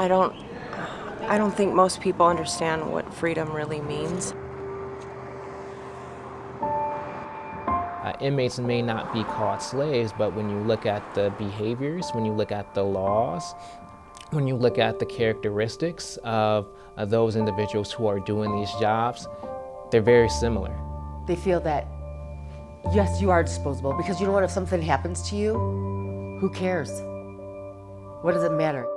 I don't think most people understand what freedom really means. Inmates may not be called slaves, but when you look at the behaviors, when you look at the laws, when you look at the characteristics of those individuals who are doing these jobs, they're very similar. They feel that, yes, you are disposable, because you know what, if something happens to you, who cares? What does it matter?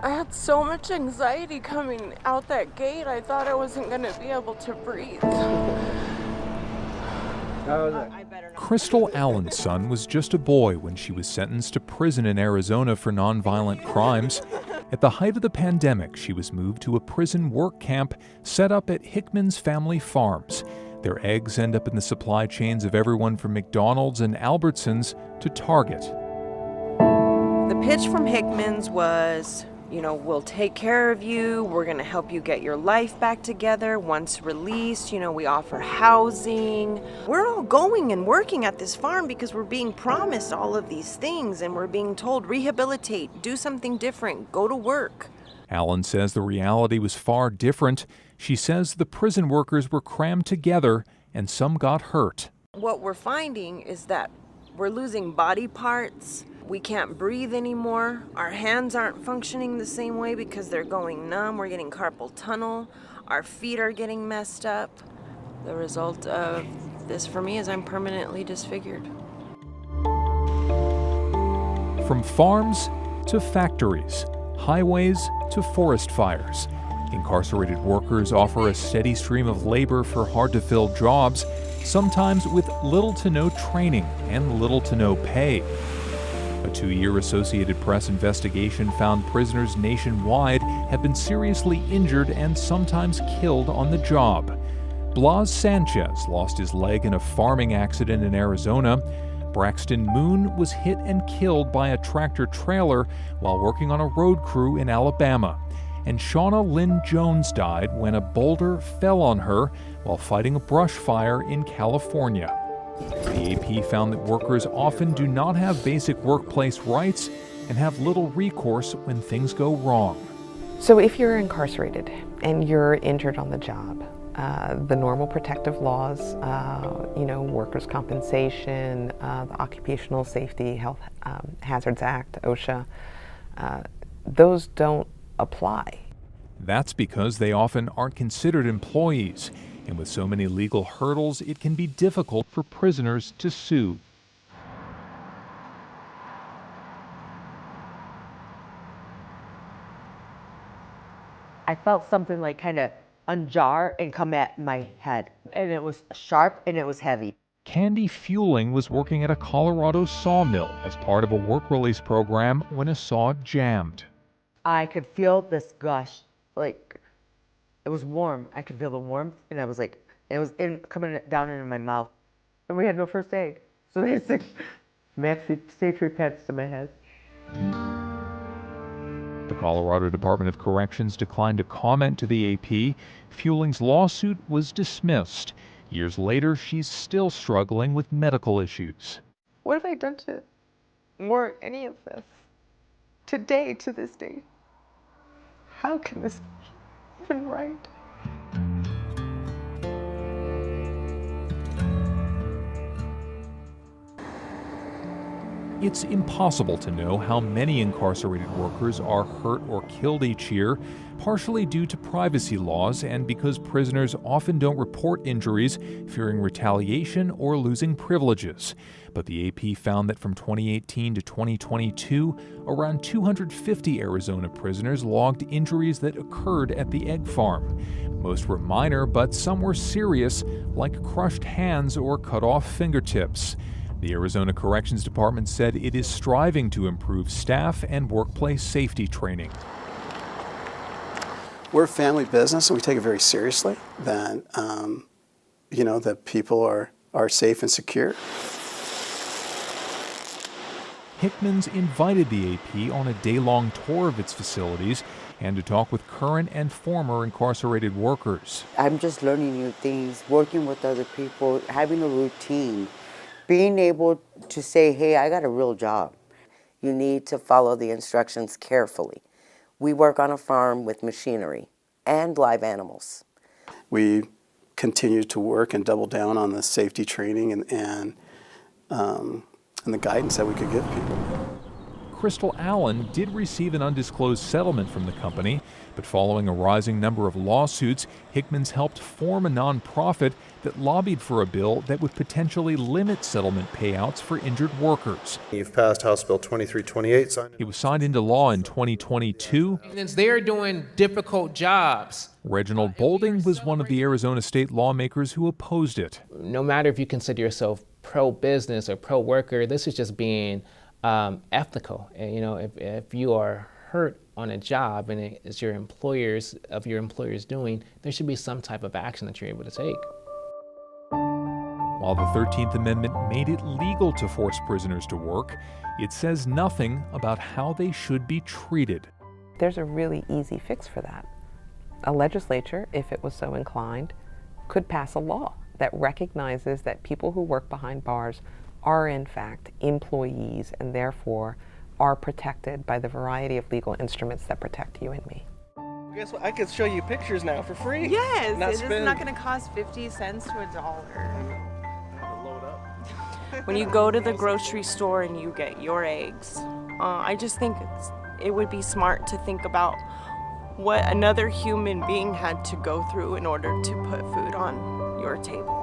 I had so much anxiety coming out that gate. I thought I wasn't going to be able to breathe. Crystal Allen's son was just a boy when she was sentenced to prison in Arizona for nonviolent crimes. At the height of the pandemic, she was moved to a prison work camp set up at Hickman's Family Farms. Their eggs end up in the supply chains of everyone from McDonald's and Albertsons to Target. The pitch from Hickman's was, we'll take care of you. We're going to help you get your life back together once released. We offer housing. We're all going and working at this farm because we're being promised all of these things, and we're being told, rehabilitate, do something different, go to work. Allen says the reality was far different. She says the prison workers were crammed together and some got hurt. What we're finding is that we're losing body parts. We can't breathe anymore. Our hands aren't functioning the same way because they're going numb. We're getting carpal tunnel. Our feet are getting messed up. The result of this for me is I'm permanently disfigured. From farms to factories, highways to forest fires, incarcerated workers offer a steady stream of labor for hard-to-fill jobs, sometimes with little to no training and little to no pay. A 2-year Associated Press investigation found prisoners nationwide have been seriously injured and sometimes killed on the job. Blas Sanchez lost his leg in a farming accident in Arizona. Braxton Moon was hit and killed by a tractor trailer while working on a road crew in Alabama. And Shauna Lynn Jones died when a boulder fell on her while fighting a brush fire in California. The AP found that workers often do not have basic workplace rights and have little recourse when things go wrong. So if you're incarcerated and you're injured on the job, the normal protective laws, workers' compensation, the Occupational Safety Health Hazards Act, OSHA, those don't apply. That's because they often aren't considered employees. And with so many legal hurdles, it can be difficult for prisoners to sue. I felt something like kind of unjar and come at my head. And it was sharp and it was heavy. Candy Fueling was working at a Colorado sawmill as part of a work release program when a saw jammed. I could feel this gush, like it was warm. I could feel the warmth, and I was like, it was coming down into my mouth. And we had no first aid. So they said, Maxi, stay 3 pets to my head. The Colorado Department of Corrections declined to comment to the AP. Fueling's lawsuit was dismissed. Years later, she's still struggling with medical issues. What have I done to warrant any of this? Today, to this day. How can this be even right? It's impossible to know how many incarcerated workers are hurt or killed each year, partially due to privacy laws and because prisoners often don't report injuries, fearing retaliation or losing privileges. But the AP found that from 2018 to 2022, around 250 Arizona prisoners logged injuries that occurred at the egg farm. Most were minor, but some were serious, like crushed hands or cut off fingertips. The Arizona Corrections Department said it is striving to improve staff and workplace safety training. We're a family business and we take it very seriously that, that people are safe and secure. Hickman's invited the AP on a day-long tour of its facilities, and to talk with current and former incarcerated workers. I'm just learning new things, working with other people, having a routine, being able to say, hey, I got a real job. You need to follow the instructions carefully. We work on a farm with machinery and live animals. We continue to work and double down on the safety training and the guidance that we could give people. Crystal Allen did receive an undisclosed settlement from the company, but following a rising number of lawsuits, Hickman's helped form a nonprofit that lobbied for a bill that would potentially limit settlement payouts for injured workers. You've passed House Bill 2328. It was signed into law in 2022. Since they're doing difficult jobs. Reginald Boulding was one of the Arizona state lawmakers who opposed it. No matter if you consider yourself pro-business or pro-worker, this is just being ethical. And, you know, if you are hurt on a job and it's your employer's doing, there should be some type of action that you're able to take. While the 13th Amendment made it legal to force prisoners to work, it says nothing about how they should be treated. There's a really easy fix for that. A legislature, if it was so inclined, could pass a law that recognizes that people who work behind bars are in fact employees and therefore are protected by the variety of legal instruments that protect you and me. Guess what? I could show you pictures now for free. Yes, it's not going to cost 50 cents to $1. Load up. When you go to the grocery store and you get your eggs, I just think it would be smart to think about what another human being had to go through in order to put food on your table.